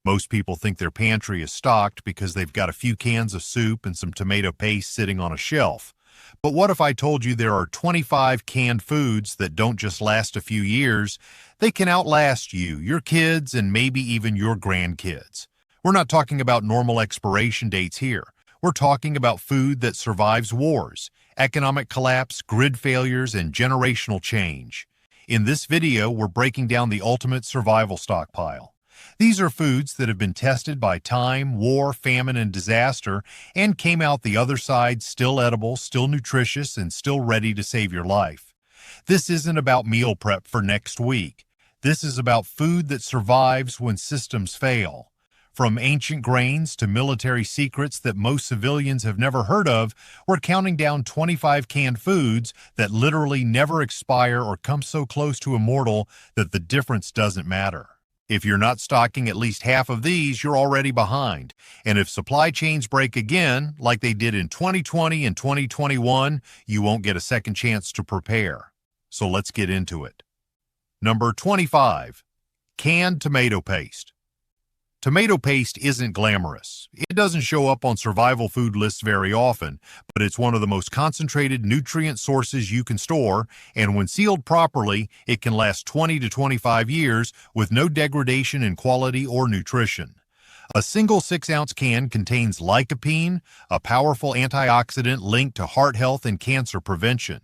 Most people think their pantry is stocked because they've got a few cans of soup and some tomato paste sitting on a shelf. But what if I told you there are 25 canned foods that don't just last a few years, they can outlast you, your kids, and maybe even your grandkids? We're not talking about normal expiration dates here. We're talking about food that survives wars, economic collapse, grid failures, and generational change. In this video, we're breaking down the ultimate survival stockpile. These are foods that have been tested by time, war, famine, and disaster, and came out the other side still edible, still nutritious, and still ready to save your life. This isn't about meal prep for next week. This is about food that survives when systems fail. From ancient grains to military secrets that most civilians have never heard of, we're counting down 25 canned foods that literally never expire or come so close to immortal that the difference doesn't matter. If you're not stocking at least half of these, you're already behind. And if supply chains break again, like they did in 2020 and 2021, you won't get a second chance to prepare. So let's get into it. Number 25. Canned tomato paste. Tomato paste isn't glamorous. It doesn't show up on survival food lists very often, but it's one of the most concentrated nutrient sources you can store, and when sealed properly, it can last 20 to 25 years with no degradation in quality or nutrition. A single 6-ounce can contains lycopene, a powerful antioxidant linked to heart health and cancer prevention.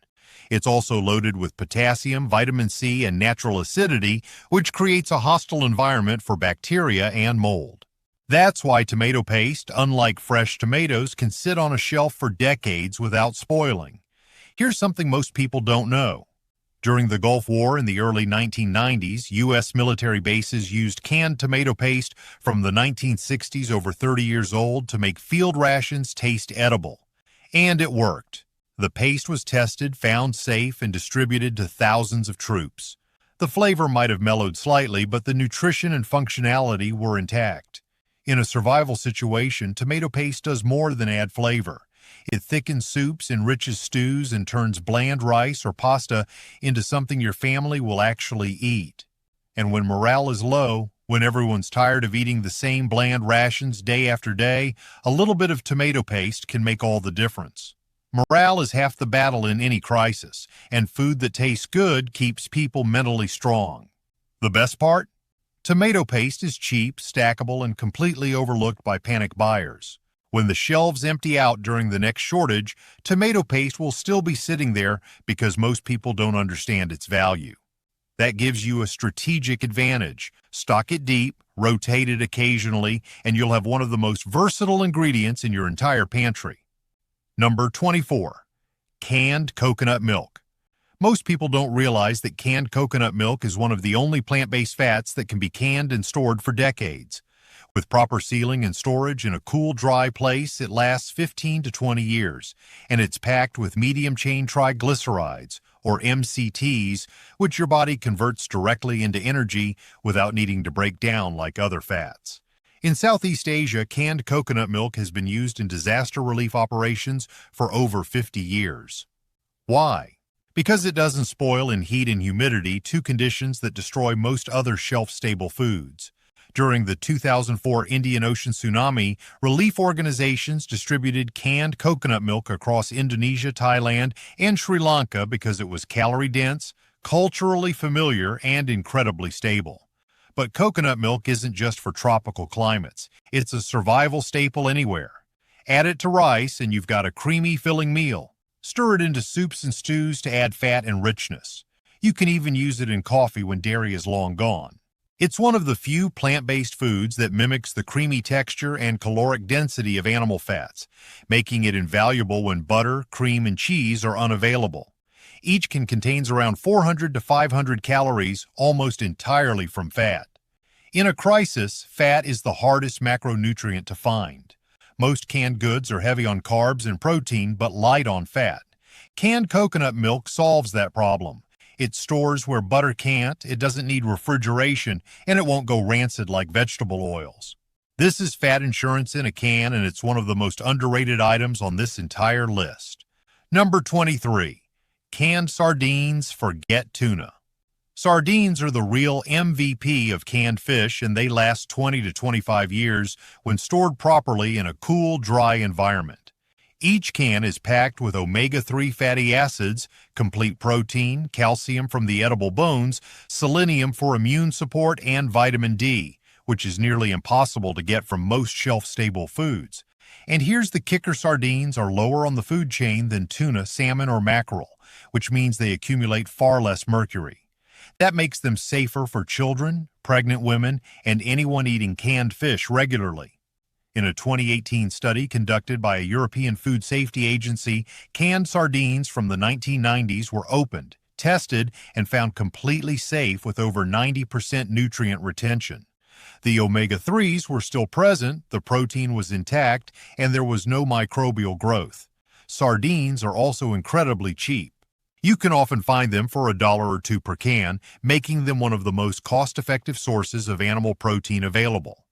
It's also loaded with potassium, vitamin C, and natural acidity, which creates a hostile environment for bacteria and mold. That's why tomato paste, unlike fresh tomatoes, can sit on a shelf for decades without spoiling. Here's something most people don't know. During the Gulf War in the early 1990s, U.S. military bases used canned tomato paste from the 1960s, over 30 years old, to make field rations taste edible. And it worked. The paste was tested, found safe, and distributed to thousands of troops. The flavor might have mellowed slightly, but the nutrition and functionality were intact. In a survival situation, tomato paste does more than add flavor. It thickens soups, enriches stews, and turns bland rice or pasta into something your family will actually eat. And when morale is low, when everyone's tired of eating the same bland rations day after day, a little bit of tomato paste can make all the difference. Morale is half the battle in any crisis, and food that tastes good keeps people mentally strong. The best part? Tomato paste is cheap, stackable, and completely overlooked by panic buyers. When the shelves empty out during the next shortage, tomato paste will still be sitting there because most people don't understand its value. That gives you a strategic advantage. Stock it deep, rotate it occasionally, and you'll have one of the most versatile ingredients in your entire pantry. Number 24. Canned coconut milk. Most people don't realize that canned coconut milk is one of the only plant-based fats that can be canned and stored for decades. With proper sealing and storage in a cool, dry place, it lasts 15 to 20 years, and it's packed with medium-chain triglycerides, or MCTs, which your body converts directly into energy without needing to break down like other fats. In Southeast Asia, canned coconut milk has been used in disaster relief operations for over 50 years. Why? Because it doesn't spoil in heat and humidity, two conditions that destroy most other shelf-stable foods. During the 2004 Indian Ocean tsunami, relief organizations distributed canned coconut milk across Indonesia, Thailand, and Sri Lanka because it was calorie-dense, culturally familiar, and incredibly stable. But coconut milk isn't just for tropical climates. It's a survival staple anywhere. Add it to rice and you've got a creamy, filling meal. Stir it into soups and stews to add fat and richness. You can even use it in coffee when dairy is long gone. It's one of the few plant-based foods that mimics the creamy texture and caloric density of animal fats, making it invaluable when butter, cream, and cheese are unavailable. Each contains around 400 to 500 calories, almost entirely from fat. In a crisis, fat is the hardest macronutrient to find. Most canned goods are heavy on carbs and protein, but light on fat. Canned coconut milk solves that problem. It stores where butter can't, it doesn't need refrigeration, and it won't go rancid like vegetable oils. This is fat insurance in a can, and it's one of the most underrated items on this entire list. Number 23. Canned sardines, forget tuna. Sardines are the real MVP of canned fish, and they last 20 to 25 years when stored properly in a cool, dry environment. Each can is packed with omega-3 fatty acids, complete protein, calcium from the edible bones, selenium for immune support, and vitamin D, which is nearly impossible to get from most shelf-stable foods. And here's the kicker: sardines are lower on the food chain than tuna, salmon, or mackerel, which means they accumulate far less mercury. That makes them safer for children, pregnant women, and anyone eating canned fish regularly. In a 2018 study conducted by a European Food Safety Agency, canned sardines from the 1990s were opened, tested, and found completely safe with over 90% nutrient retention. The omega-3s were still present, the protein was intact, and there was no microbial growth. Sardines are also incredibly cheap. You can often find them for $1 or $2 per can, making them one of the most cost-effective sources of animal protein available.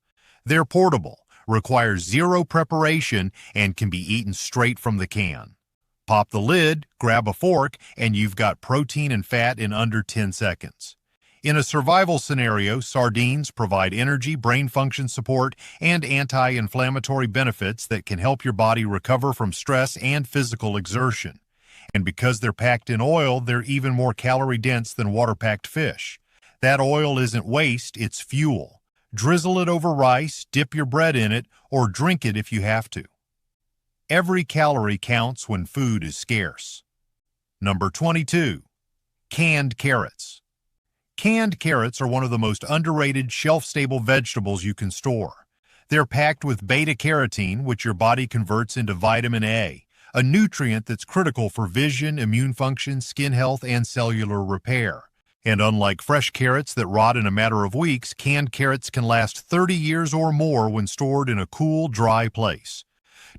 They're portable, require zero preparation, and can be eaten straight from the can. Pop the lid, grab a fork, and you've got protein and fat in under 10 seconds. In a survival scenario, sardines provide energy, brain function support, and anti-inflammatory benefits that can help your body recover from stress and physical exertion. And because they're packed in oil, they're even more calorie-dense than water-packed fish. That oil isn't waste, it's fuel. Drizzle it over rice, dip your bread in it, or drink it if you have to. Every calorie counts when food is scarce. Number 22. Canned carrots. Canned carrots are one of the most underrated shelf-stable vegetables you can store. They're packed with beta-carotene, which your body converts into vitamin A, a nutrient that's critical for vision, immune function, skin health, and cellular repair. And unlike fresh carrots that rot in a matter of weeks, canned carrots can last 30 years or more when stored in a cool, dry place.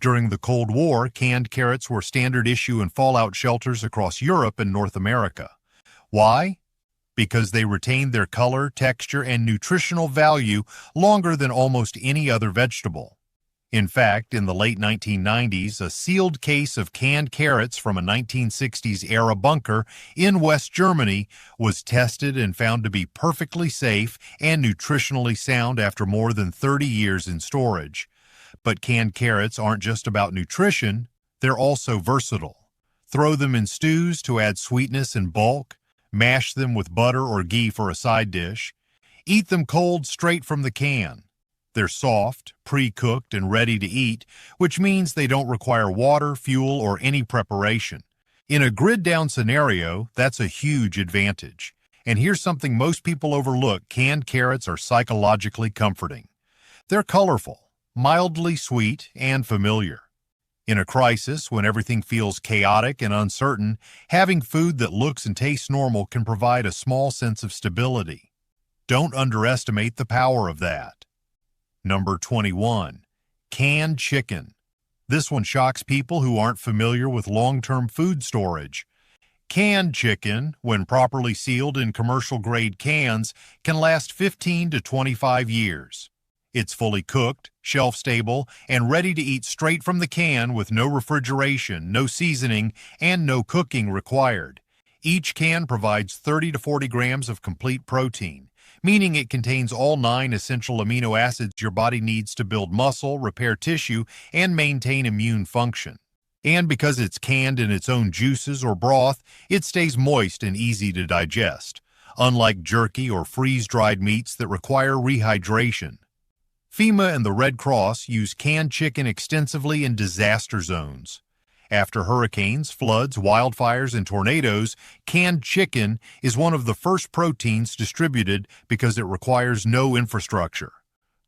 During the Cold War, canned carrots were standard issue in fallout shelters across Europe and North America. Why? Because they retained their color, texture, and nutritional value longer than almost any other vegetable. In fact, in the late 1990s, a sealed case of canned carrots from a 1960s-era bunker in West Germany was tested and found to be perfectly safe and nutritionally sound after more than 30 years in storage. But canned carrots aren't just about nutrition, they're also versatile. Throw them in stews to add sweetness and bulk, mash them with butter or ghee for a side dish, eat them cold straight from the can. They're soft, pre-cooked, and ready to eat, which means they don't require water, fuel, or any preparation. In a grid-down scenario, that's a huge advantage. And here's something most people overlook: canned carrots are psychologically comforting. They're colorful, mildly sweet, and familiar. In a crisis, when everything feels chaotic and uncertain, having food that looks and tastes normal can provide a small sense of stability. Don't underestimate the power of that. Number 21. Canned chicken. This one shocks people who aren't familiar with long-term food storage. Canned chicken, when properly sealed in commercial-grade cans, can last 15 to 25 years. It's fully cooked, shelf-stable, and ready to eat straight from the can with no refrigeration, no seasoning, and no cooking required. Each can provides 30 to 40 grams of complete protein, meaning it contains all 9 essential amino acids your body needs to build muscle, repair tissue, and maintain immune function. And because it's canned in its own juices or broth, it stays moist and easy to digest, unlike jerky or freeze-dried meats that require rehydration. FEMA and the Red Cross use canned chicken extensively in disaster zones. After hurricanes, floods, wildfires, and tornadoes, canned chicken is one of the first proteins distributed because it requires no infrastructure.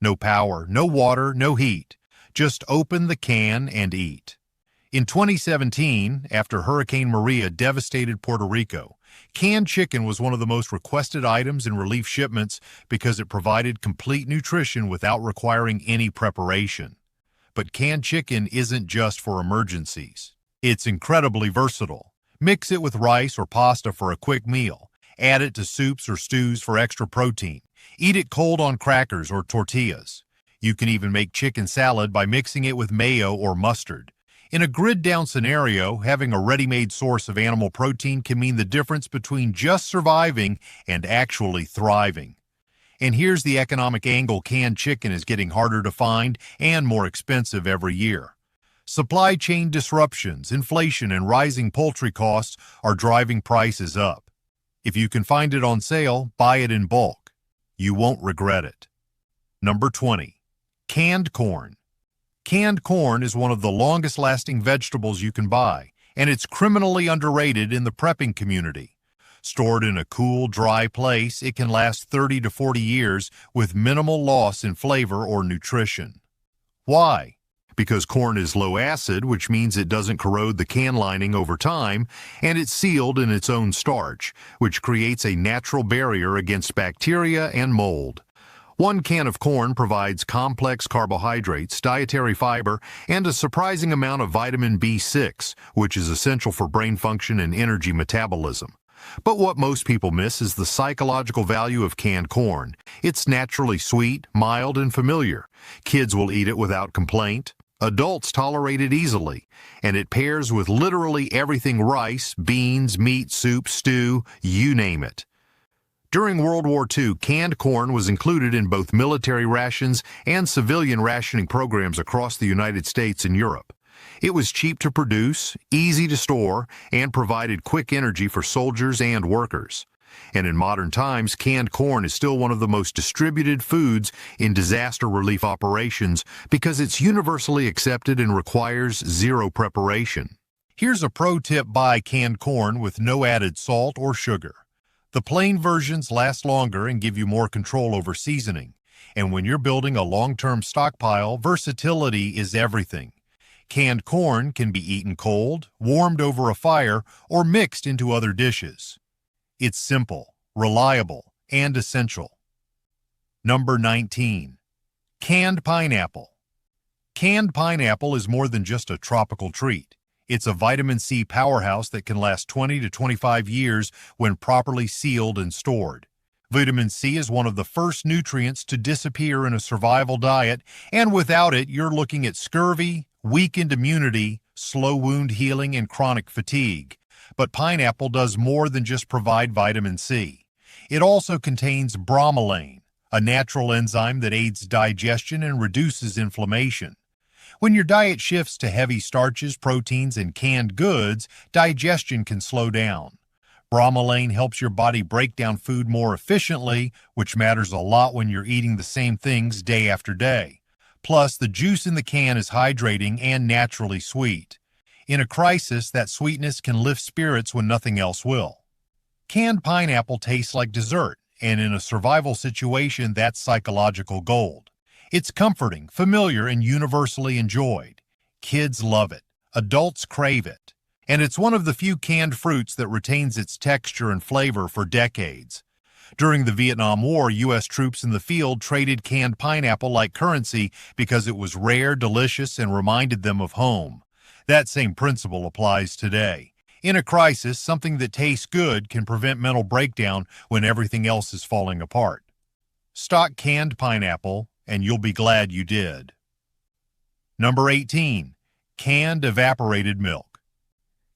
No power, no water, no heat. Just open the can and eat. In 2017, after Hurricane Maria devastated Puerto Rico, canned chicken was one of the most requested items in relief shipments because it provided complete nutrition without requiring any preparation. But canned chicken isn't just for emergencies. It's incredibly versatile. Mix it with rice or pasta for a quick meal. Add it to soups or stews for extra protein. Eat it cold on crackers or tortillas. You can even make chicken salad by mixing it with mayo or mustard. In a grid-down scenario, having a ready-made source of animal protein can mean the difference between just surviving and actually thriving. And here's the economic angle: canned chicken is getting harder to find and more expensive every year. Supply chain disruptions, inflation, and rising poultry costs are driving prices up. If you can find it on sale, buy it in bulk. You won't regret it. Number 20. Canned corn. Canned corn is one of the longest-lasting vegetables you can buy, and it's criminally underrated in the prepping community. Stored in a cool, dry place, it can last 30 to 40 years with minimal loss in flavor or nutrition. Why? Because corn is low acid, which means it doesn't corrode the can lining over time, and it's sealed in its own starch, which creates a natural barrier against bacteria and mold. One can of corn provides complex carbohydrates, dietary fiber, and a surprising amount of vitamin B6, which is essential for brain function and energy metabolism. But what most people miss is the psychological value of canned corn. It's naturally sweet, mild, and familiar. Kids will eat it without complaint. Adults tolerate it easily, and it pairs with literally everything: rice, beans, meat, soup, stew, you name it. During World War II, canned corn was included in both military rations and civilian rationing programs across the United States and Europe. It was cheap to produce, easy to store, and provided quick energy for soldiers and workers. And in modern times, canned corn is still one of the most distributed foods in disaster relief operations because it's universally accepted and requires zero preparation. Here's a pro tip: buy canned corn with no added salt or sugar. The plain versions last longer and give you more control over seasoning. And when you're building a long-term stockpile, versatility is everything. Canned corn can be eaten cold, warmed over a fire, or mixed into other dishes. It's simple, reliable, and essential. Number 19. Canned pineapple. Canned pineapple is more than just a tropical treat. It's a vitamin C powerhouse that can last 20 to 25 years when properly sealed and stored. Vitamin C is one of the first nutrients to disappear in a survival diet, and without it, you're looking at scurvy, weakened immunity, slow wound healing, and chronic fatigue. But pineapple does more than just provide vitamin C. It also contains bromelain, a natural enzyme that aids digestion and reduces inflammation. When your diet shifts to heavy starches, proteins, and canned goods, digestion can slow down. Bromelain helps your body break down food more efficiently, which matters a lot when you're eating the same things day after day. Plus, the juice in the can is hydrating and naturally sweet. In a crisis, that sweetness can lift spirits when nothing else will. Canned pineapple tastes like dessert, and in a survival situation, that's psychological gold. It's comforting, familiar, and universally enjoyed. Kids love it. Adults crave it. And it's one of the few canned fruits that retains its texture and flavor for decades. During the Vietnam War, U.S. troops in the field traded canned pineapple like currency because it was rare, delicious, and reminded them of home. That same principle applies today. In a crisis, something that tastes good can prevent mental breakdown when everything else is falling apart. Stock canned pineapple, and you'll be glad you did. Number 18. Canned evaporated milk.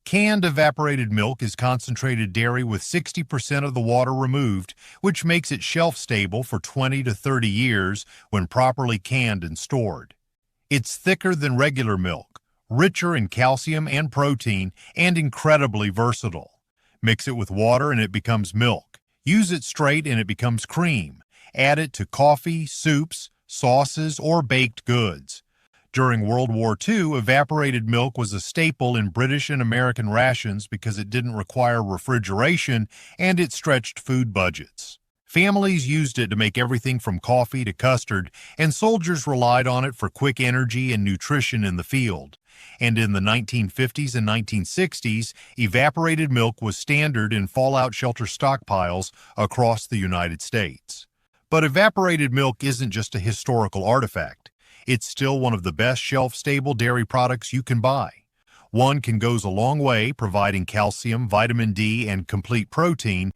Canned evaporated milk is concentrated dairy with 60% of the water removed, which makes it shelf-stable for 20 to 30 years when properly canned and stored. It's thicker than regular milk, richer in calcium and protein, and incredibly versatile. Mix it with water and it becomes milk. Use it straight and it becomes cream. Add it to coffee, soups, sauces, or baked goods. During World War II, evaporated milk was a staple in British and American rations because it didn't require refrigeration and it stretched food budgets. Families used it to make everything from coffee to custard, and soldiers relied on it for quick energy and nutrition in the field. And in the 1950s and 1960s, evaporated milk was standard in fallout shelter stockpiles across the United States. But evaporated milk isn't just a historical artifact. It's still one of the best shelf-stable dairy products you can buy. One can goes a long way, providing calcium, vitamin D, and complete protein.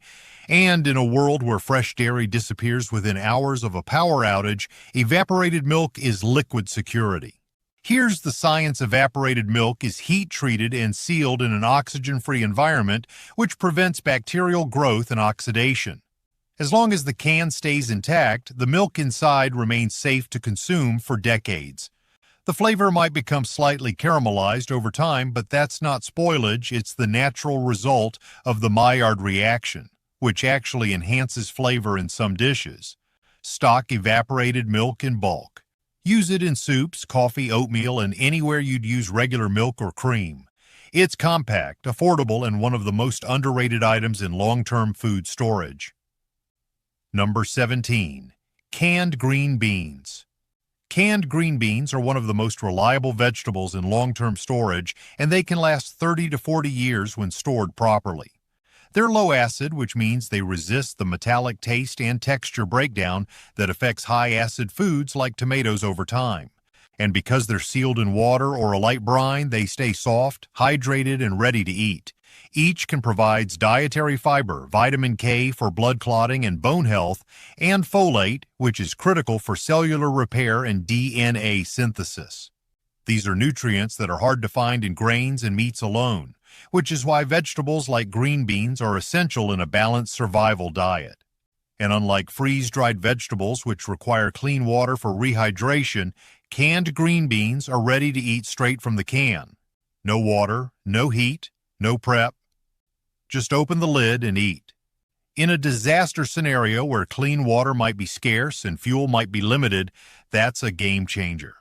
And in a world where fresh dairy disappears within hours of a power outage, evaporated milk is liquid security. Here's the science: evaporated milk is heat-treated and sealed in an oxygen-free environment, which prevents bacterial growth and oxidation. As long as the can stays intact, the milk inside remains safe to consume for decades. The flavor might become slightly caramelized over time, but that's not spoilage, it's the natural result of the Maillard reaction, which actually enhances flavor in some dishes. Stock evaporated milk in bulk. Use it in soups, coffee, oatmeal, and anywhere you'd use regular milk or cream. It's compact, affordable, and one of the most underrated items in long-term food storage. Number 17. Canned green beans. Canned green beans are one of the most reliable vegetables in long-term storage, and they can last 30 to 40 years when stored properly. They're low acid, which means they resist the metallic taste and texture breakdown that affects high-acid foods like tomatoes over time. And because they're sealed in water or a light brine, they stay soft, hydrated, and ready to eat. Each can provide dietary fiber, vitamin K for blood clotting and bone health, and folate, which is critical for cellular repair and DNA synthesis. These are nutrients that are hard to find in grains and meats alone, which is why vegetables like green beans are essential in a balanced survival diet. And unlike freeze-dried vegetables, which require clean water for rehydration, canned green beans are ready to eat straight from the can. No water, no heat, no prep. Just open the lid and eat. In a disaster scenario where clean water might be scarce and fuel might be limited, that's a game changer.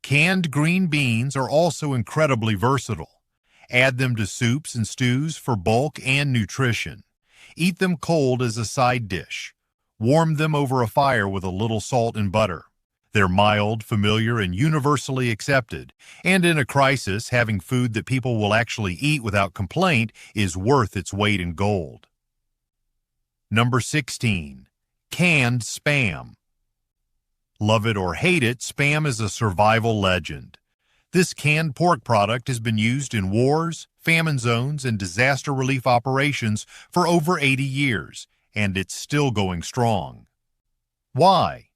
Canned green beans are also incredibly versatile. Add them to soups and stews for bulk and nutrition. Eat them cold as a side dish. Warm them over a fire with a little salt and butter. They're mild, familiar, and universally accepted. And in a crisis, having food that people will actually eat without complaint is worth its weight in gold. Number 16. Canned Spam. Love it or hate it, Spam is a survival legend. This canned pork product has been used in wars, famine zones, and disaster relief operations for over 80 years, and it's still going strong. Why?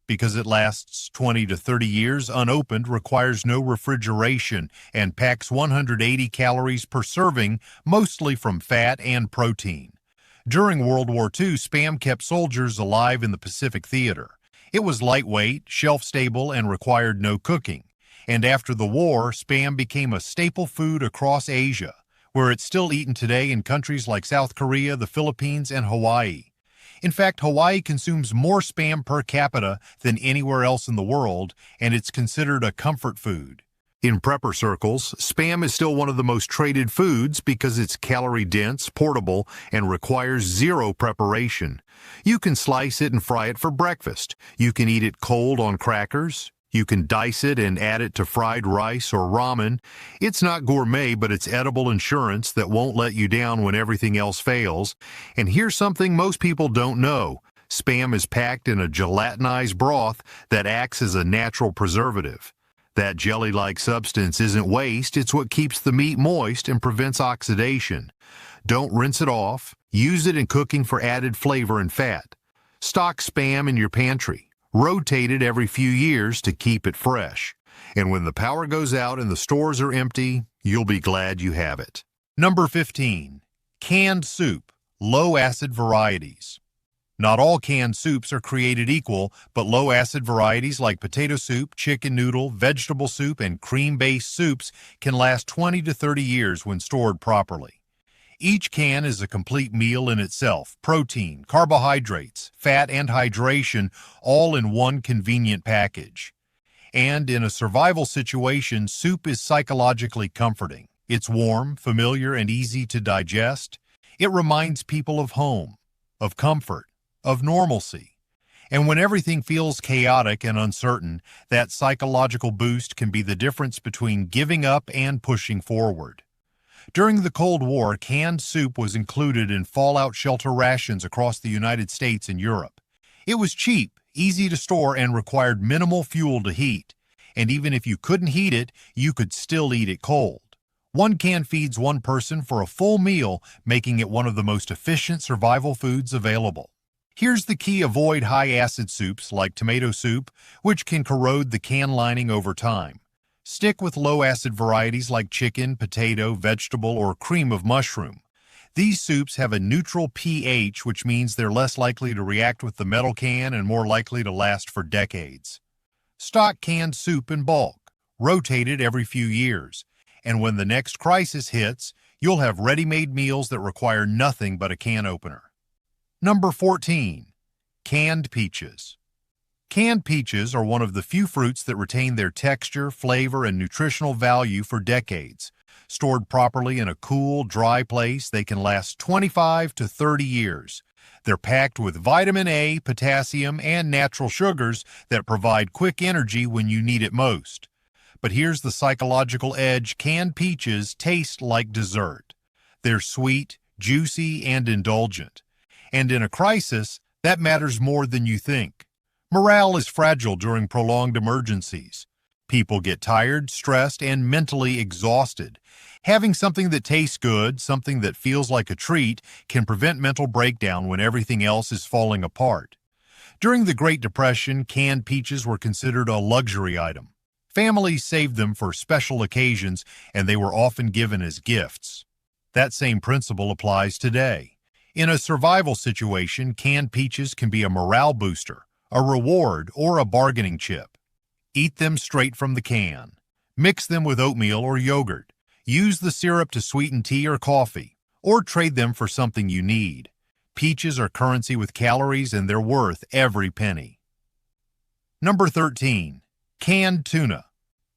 Because it lasts 20 to 30 years unopened, requires no refrigeration, and packs 180 calories per serving, mostly from fat and protein. During World War II, Spam kept soldiers alive in the Pacific Theater. It was lightweight, shelf-stable, and required no cooking. And after the war, Spam became a staple food across Asia, where it's still eaten today in countries like South Korea, the Philippines, and Hawaii. In fact, Hawaii consumes more Spam per capita than anywhere else in the world, and it's considered a comfort food. In prepper circles, Spam is still one of the most traded foods because it's calorie-dense, portable, and requires zero preparation. You can slice it and fry it for breakfast. You can eat it cold on crackers. You can dice it and add it to fried rice or ramen. It's not gourmet, but it's edible insurance that won't let you down when everything else fails. And here's something most people don't know. Spam is packed in a gelatinized broth that acts as a natural preservative. That jelly-like substance isn't waste, it's what keeps the meat moist and prevents oxidation. Don't rinse it off. Use it in cooking for added flavor and fat. Stock Spam in your pantry. Rotate it every few years to keep it fresh. And when the power goes out and the stores are empty, you'll be glad you have it. Number 15. Canned soup, low-acid varieties. Not all canned soups are created equal, but low-acid varieties like potato soup, chicken noodle, vegetable soup, and cream-based soups can last 20 to 30 years when stored properly. Each can is a complete meal in itself: protein, carbohydrates, fat, and hydration, all in one convenient package. And in a survival situation, soup is psychologically comforting. It's warm, familiar, and easy to digest. It reminds people of home, of comfort, of normalcy. And when everything feels chaotic and uncertain, that psychological boost can be the difference between giving up and pushing forward. During the Cold War, canned soup was included in fallout shelter rations across the United States and Europe. It was cheap, easy to store, and required minimal fuel to heat. And even if you couldn't heat it, you could still eat it cold. One can feeds one person for a full meal, making it one of the most efficient survival foods available. Here's the key: avoid high-acid soups like tomato soup, which can corrode the can lining over time. Stick with low-acid varieties like chicken, potato, vegetable, or cream of mushroom. These soups have a neutral pH, which means they're less likely to react with the metal can and more likely to last for decades. Stock canned soup in bulk. Rotate it every few years. And when the next crisis hits, you'll have ready-made meals that require nothing but a can opener. Number 14. Canned peaches. Canned peaches are one of the few fruits that retain their texture, flavor, and nutritional value for decades. Stored properly in a cool, dry place, they can last 25 to 30 years. They're packed with vitamin A, potassium, and natural sugars that provide quick energy when you need it most. But here's the psychological edge: canned peaches taste like dessert. They're sweet, juicy, and indulgent. And in a crisis, that matters more than you think. Morale is fragile during prolonged emergencies. People get tired, stressed, and mentally exhausted. Having something that tastes good, something that feels like a treat, can prevent mental breakdown when everything else is falling apart. During the Great Depression, canned peaches were considered a luxury item. Families saved them for special occasions, and they were often given as gifts. That same principle applies today. In a survival situation, canned peaches can be a morale booster, a reward, or a bargaining chip. Eat them straight from the can. Mix them with oatmeal or yogurt. Use the syrup to sweeten tea or coffee, or trade them for something you need. Peaches are currency with calories, and they're worth every penny. Number 13. Canned tuna.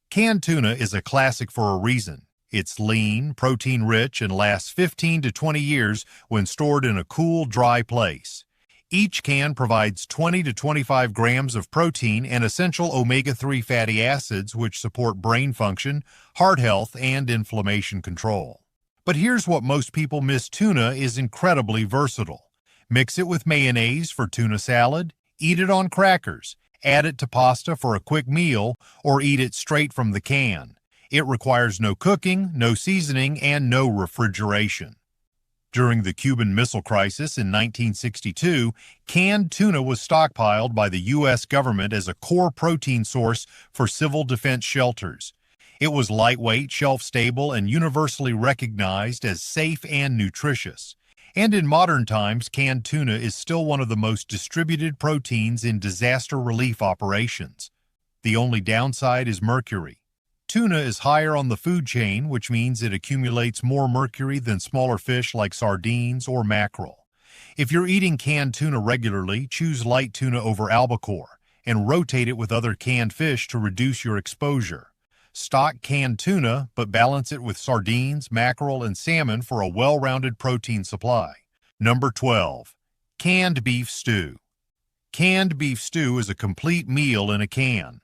Canned tuna is a classic for a reason. It's lean, protein-rich, and lasts 15 to 20 years when stored in a cool, dry place. Each can provides 20 to 25 grams of protein and essential omega-3 fatty acids which support brain function, heart health, and inflammation control. But here's what most people miss: tuna is incredibly versatile. Mix it with mayonnaise for tuna salad, eat it on crackers, add it to pasta for a quick meal, or eat it straight from the can. It requires no cooking, no seasoning, and no refrigeration. During the Cuban Missile Crisis in 1962, canned tuna was stockpiled by the U.S. government as a core protein source for civil defense shelters. It was lightweight, shelf-stable, and universally recognized as safe and nutritious. And in modern times, canned tuna is still one of the most distributed proteins in disaster relief operations. The only downside is mercury. Tuna is higher on the food chain, which means it accumulates more mercury than smaller fish like sardines or mackerel. If you're eating canned tuna regularly, choose light tuna over albacore and rotate it with other canned fish to reduce your exposure. Stock canned tuna, but balance it with sardines, mackerel, and salmon for a well-rounded protein supply. Number 12. Canned beef stew. Canned beef stew is a complete meal in a can.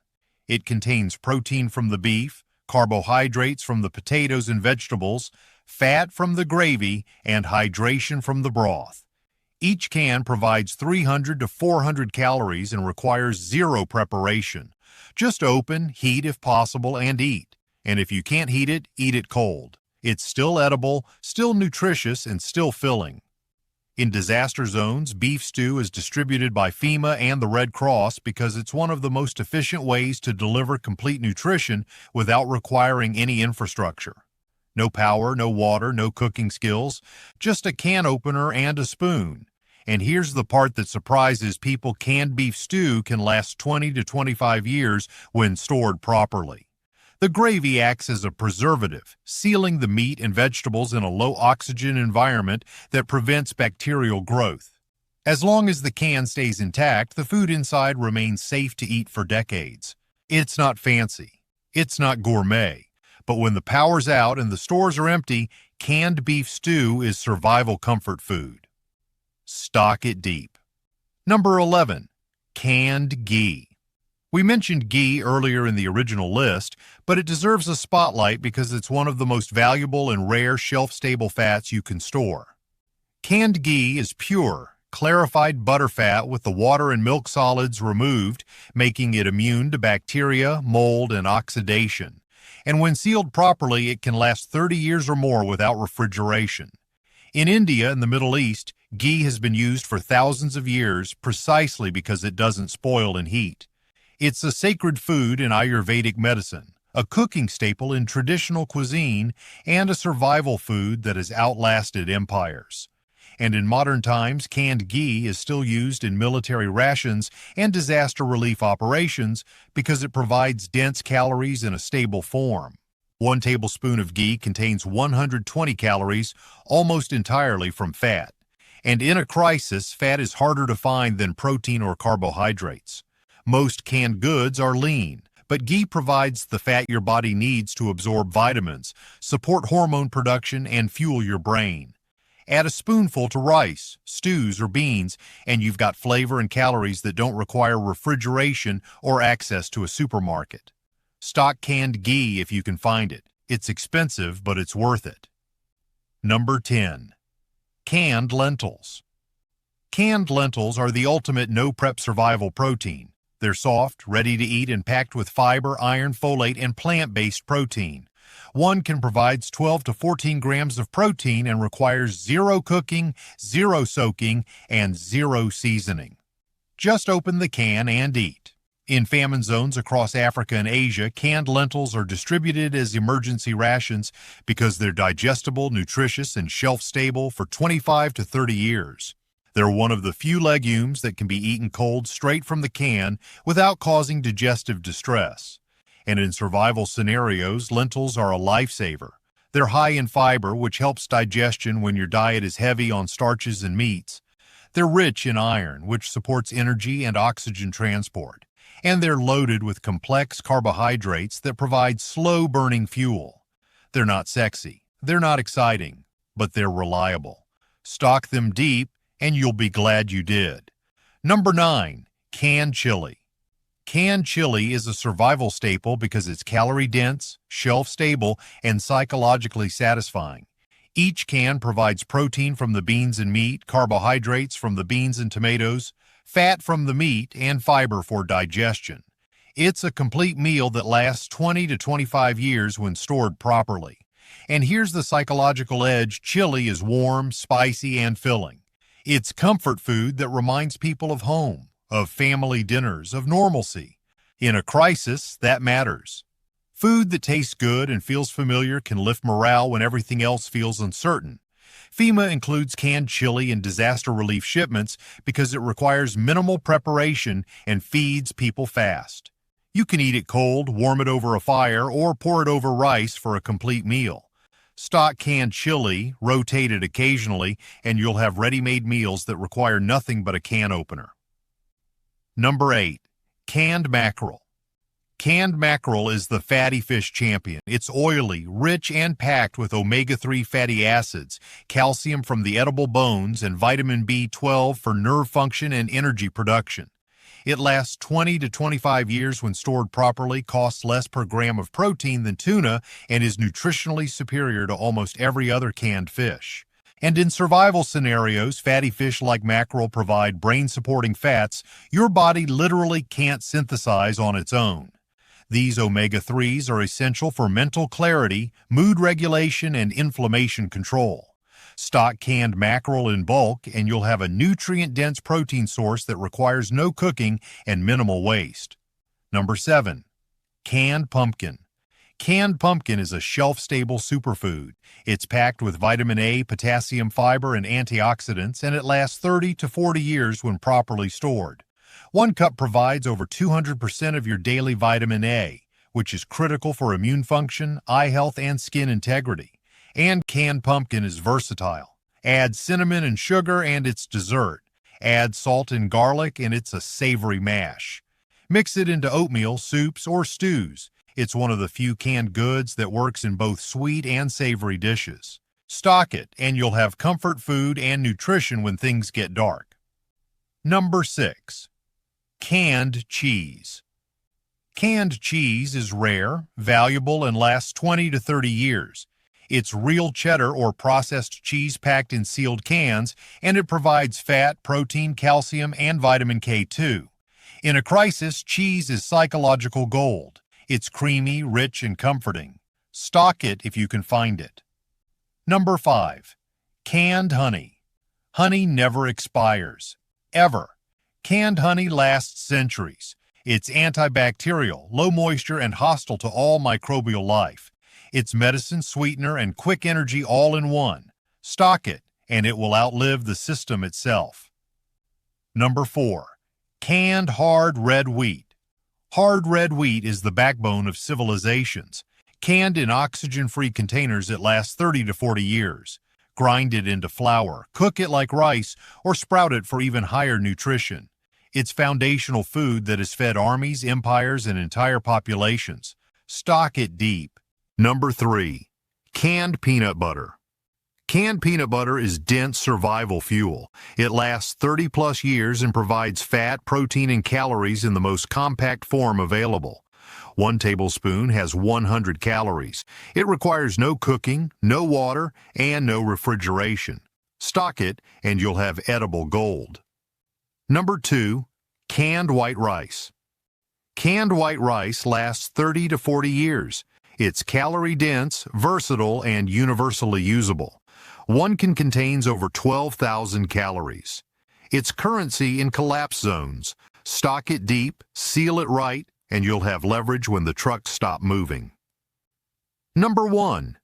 It contains protein from the beef, carbohydrates from the potatoes and vegetables, fat from the gravy, and hydration from the broth. Each can provides 300 to 400 calories and requires zero preparation. Just open, heat if possible, and eat. And if you can't heat it, eat it cold. It's still edible, still nutritious, and still filling. In disaster zones, beef stew is distributed by FEMA and the Red Cross because it's one of the most efficient ways to deliver complete nutrition without requiring any infrastructure. No power, no water, no cooking skills, just a can opener and a spoon. And here's the part that surprises people: canned beef stew can last 20 to 25 years when stored properly. The gravy acts as a preservative, sealing the meat and vegetables in a low-oxygen environment that prevents bacterial growth. As long as the can stays intact, the food inside remains safe to eat for decades. It's not fancy. It's not gourmet. But when the power's out and the stores are empty, canned beef stew is survival comfort food. Stock it deep. Number 11. Canned ghee. We mentioned ghee earlier in the original list, but it deserves a spotlight because it's one of the most valuable and rare shelf-stable fats you can store. Canned ghee is pure, clarified butterfat with the water and milk solids removed, making it immune to bacteria, mold, and oxidation. And when sealed properly, it can last 30 years or more without refrigeration. In India and the Middle East, ghee has been used for thousands of years precisely because it doesn't spoil in heat. It's a sacred food in Ayurvedic medicine, a cooking staple in traditional cuisine, and a survival food that has outlasted empires. And in modern times, canned ghee is still used in military rations and disaster relief operations because it provides dense calories in a stable form. 1 tablespoon of ghee contains 120 calories, almost entirely from fat. And in a crisis, fat is harder to find than protein or carbohydrates. Most canned goods are lean, but ghee provides the fat your body needs to absorb vitamins, support hormone production, and fuel your brain. Add a spoonful to rice, stews, or beans, and you've got flavor and calories that don't require refrigeration or access to a supermarket. Stock canned ghee if you can find it. It's expensive, but it's worth it. Number 10. Canned lentils. Canned lentils are the ultimate no-prep survival protein. They're soft, ready to eat, and packed with fiber, iron, folate, and plant-based protein. One can provide 12 to 14 grams of protein and requires 0 cooking, 0 soaking, and 0 seasoning. Just open the can and eat. In famine zones across Africa and Asia, canned lentils are distributed as emergency rations because they're digestible, nutritious, and shelf-stable for 25 to 30 years. They're one of the few legumes that can be eaten cold straight from the can without causing digestive distress. And in survival scenarios, lentils are a lifesaver. They're high in fiber, which helps digestion when your diet is heavy on starches and meats. They're rich in iron, which supports energy and oxygen transport. And they're loaded with complex carbohydrates that provide slow-burning fuel. They're not sexy, they're not exciting, but they're reliable. Stock them deep, and you'll be glad you did. Number 9. Canned chili. Canned chili is a survival staple because it's calorie-dense, shelf-stable, and psychologically satisfying. Each can provides protein from the beans and meat, carbohydrates from the beans and tomatoes, fat from the meat, and fiber for digestion. It's a complete meal that lasts 20 to 25 years when stored properly. And here's the psychological edge: chili is warm, spicy, and filling. It's comfort food that reminds people of home, of family dinners, of normalcy. In a crisis, that matters. Food that tastes good and feels familiar can lift morale when everything else feels uncertain. FEMA includes canned chili in disaster relief shipments because it requires minimal preparation and feeds people fast. You can eat it cold, warm it over a fire, or pour it over rice for a complete meal. Stock canned chili, rotate it occasionally, and you'll have ready-made meals that require nothing but a can opener. Number 8. Canned mackerel. Canned mackerel is the fatty fish champion. It's oily, rich, and packed with omega-3 fatty acids, calcium from the edible bones, and vitamin B12 for nerve function and energy production. It lasts 20 to 25 years when stored properly, costs less per gram of protein than tuna, and is nutritionally superior to almost every other canned fish. And in survival scenarios, fatty fish like mackerel provide brain-supporting fats your body literally can't synthesize on its own. These omega-3s are essential for mental clarity, mood regulation, and inflammation control. Stock canned mackerel in bulk, and you'll have a nutrient-dense protein source that requires no cooking and minimal waste. Number 7. Canned pumpkin. Canned pumpkin is a shelf-stable superfood. It's packed with vitamin A, potassium, fiber, and antioxidants, and it lasts 30 to 40 years when properly stored. 1 cup provides over 200% of your daily vitamin A, which is critical for immune function, eye health, and skin integrity. And canned pumpkin is versatile. Add cinnamon and sugar and it's dessert. Add salt and garlic and it's a savory mash. Mix it into oatmeal, soups, or stews. It's one of the few canned goods that works in both sweet and savory dishes. Stock it and you'll have comfort food and nutrition when things get dark. Number 6. Canned cheese. Canned cheese is rare, valuable, and lasts 20 to 30 years. It's real cheddar or processed cheese packed in sealed cans, and it provides fat, protein, calcium, and vitamin K2. In a crisis, cheese is psychological gold. It's creamy, rich, and comforting. Stock it if you can find it. Number 5. Canned honey. Honey never expires. Ever. Canned honey lasts centuries. It's antibacterial, low moisture, and hostile to all microbial life. It's medicine, sweetener, and quick energy all in one. Stock it, and it will outlive the system itself. Number 4. Canned hard red wheat. Hard red wheat is the backbone of civilizations. Canned in oxygen-free containers, it lasts 30 to 40 years. Grind it into flour, cook it like rice, or sprout it for even higher nutrition. It's foundational food that has fed armies, empires, and entire populations. Stock it deep. Number 3. Canned peanut butter. Canned peanut butter is dense survival fuel. It lasts 30-plus years and provides fat, protein, and calories in the most compact form available. 1 tablespoon has 100 calories. It requires no cooking, no water, and no refrigeration. Stock it, and you'll have edible gold. Number 2. Canned white rice. Canned white rice lasts 30 to 40 years. It's calorie-dense, versatile, and universally usable. 1 can contains over 12,000 calories. It's currency in collapse zones. Stock it deep, seal it right, and you'll have leverage when the trucks stop moving. Number 1.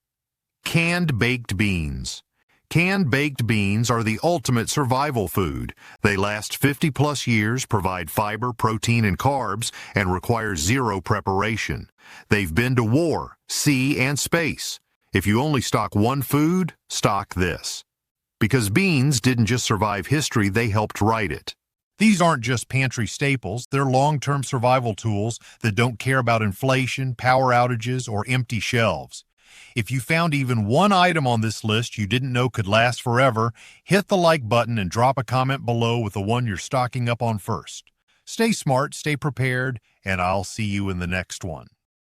Canned baked beans. Canned baked beans are the ultimate survival food. They last 50-plus years, provide fiber, protein, and carbs, and require zero preparation. They've been to war, sea, and space. If you only stock one food, stock this. Because beans didn't just survive history, they helped write it. These aren't just pantry staples, they're long-term survival tools that don't care about inflation, power outages, or empty shelves. If you found even one item on this list you didn't know could last forever, hit the like button and drop a comment below with the one you're stocking up on first. Stay smart, stay prepared, and I'll see you in the next one.